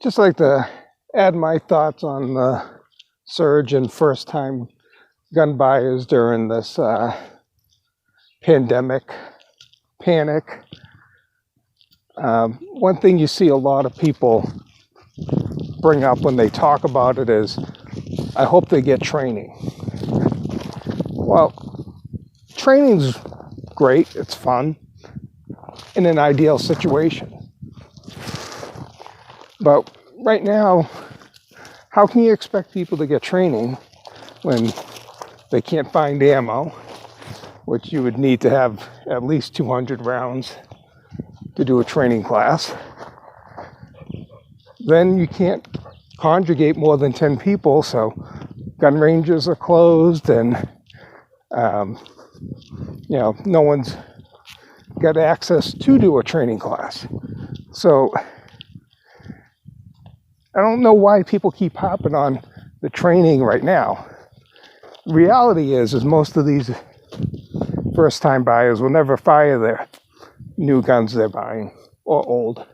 Just like to add my thoughts on the surge in first-time gun buyers during this pandemic panic. One thing you see a lot of people bring up when they talk about it is, I hope they get training. Well, training's great, it's fun, in an ideal situation. But right now, how can you expect people to get training when they can't find ammo, which you would need to have at least 200 rounds to do a training class? Then you can't congregate more than 10 people, so gun ranges are closed, and no one's got access to do a training class. So I don't know why people keep hopping on the training right now. Reality is most of these first-time buyers will never fire their new guns they're buying, or old.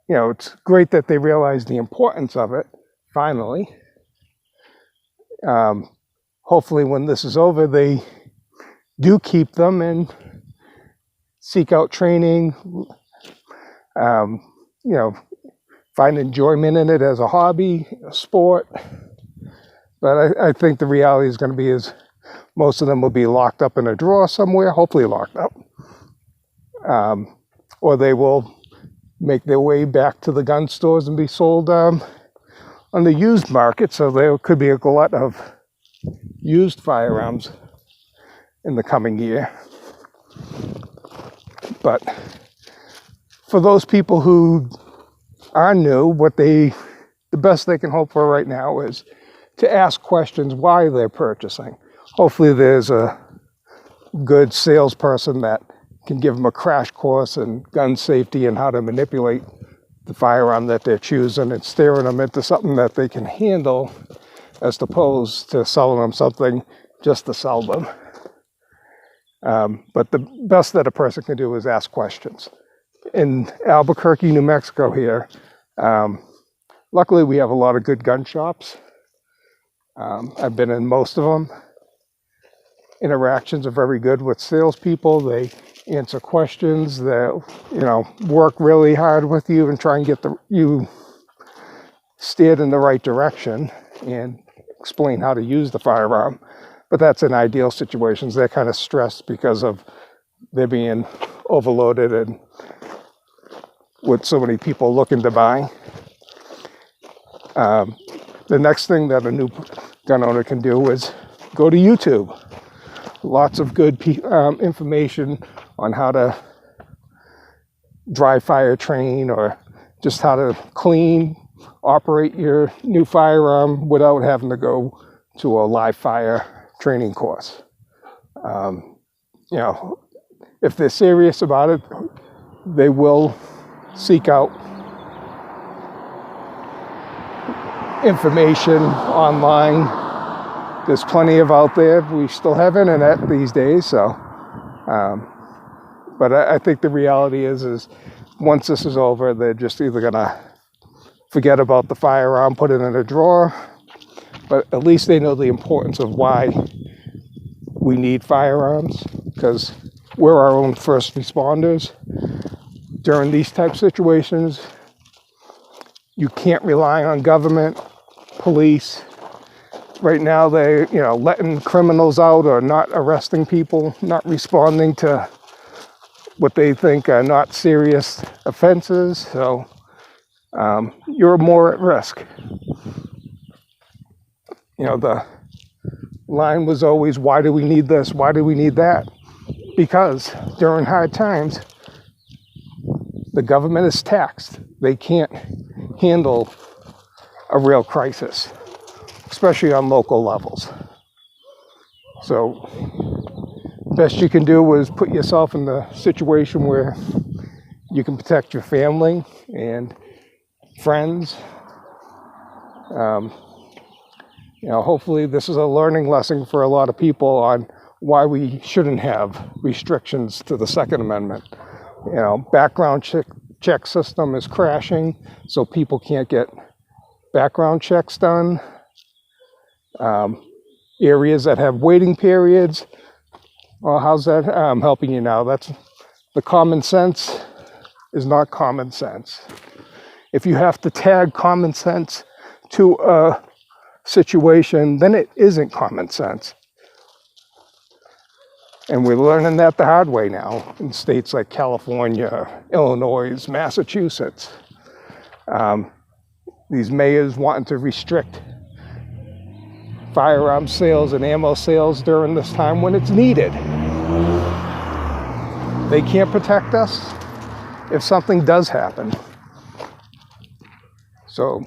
It's great that they realize the importance of it, finally. Hopefully when this is over, they do keep them and seek out training, find enjoyment in it as a hobby, a sport. But I think the reality is going to be is most of them will be locked up in a drawer somewhere, hopefully locked up. Or they will make their way back to the gun stores and be sold on the used market. So there could be a glut of used firearms in the coming year. But for those people who are new, the best they can hope for right now is to ask questions why they're purchasing. Hopefully there's a good salesperson that can give them a crash course in gun safety and how to manipulate the firearm that they're choosing and steering them into something that they can handle, as opposed to selling them something just to sell them. But the best that a person can do is ask questions. In Albuquerque, New Mexico here, luckily we have a lot of good gun shops. I've been in most of them. Interactions are very good with salespeople. They answer questions. They, work really hard with you and try and get you steered in the right direction and explain how to use the firearm. But that's in ideal situations. They're kind of stressed because of they're being overloaded and with so many people looking to buy. The next thing that a new gun owner can do is go to YouTube. Lots of good information on how to dry fire train, or just how to clean, operate your new firearm without having to go to a live fire training course. If they're serious about it, they will seek out information online. There's plenty of out there. We still have internet these days, so. But I think the reality is once this is over, they're just either gonna forget about the firearm, put it in a drawer, but at least they know the importance of why we need firearms, because we're our own first responders. During these type of situations, you can't rely on government, police. Right now, they're letting criminals out or not arresting people, not responding to what they think are not serious offenses. So you're more at risk. The line was always, why do we need this? Why do we need that? Because during hard times, the government is taxed. They can't handle a real crisis, especially on local levels. So best you can do is put yourself in the situation where you can protect your family and friends. Hopefully this is a learning lesson for a lot of people on why we shouldn't have restrictions to the Second Amendment. Background check system is crashing, so people can't get background checks done. Areas that have waiting periods. Well, how's that helping you now? That's the common sense is not common sense. If you have to tag common sense to a situation, then it isn't common sense. And we're learning that the hard way now in states like California, Illinois, Massachusetts. These mayors wanting to restrict firearm sales and ammo sales during this time when it's needed. They can't protect us if something does happen. So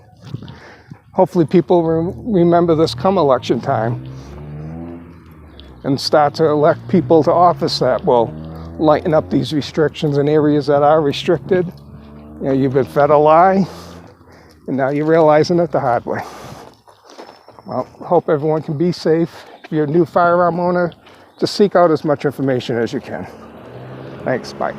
hopefully people remember this come election time and start to elect people to office that will lighten up these restrictions in areas that are restricted. You know, you've been fed a lie, and now you're realizing it the hard way. Well, hope everyone can be safe. If you're a new firearm owner, just seek out as much information as you can. Thanks, bye.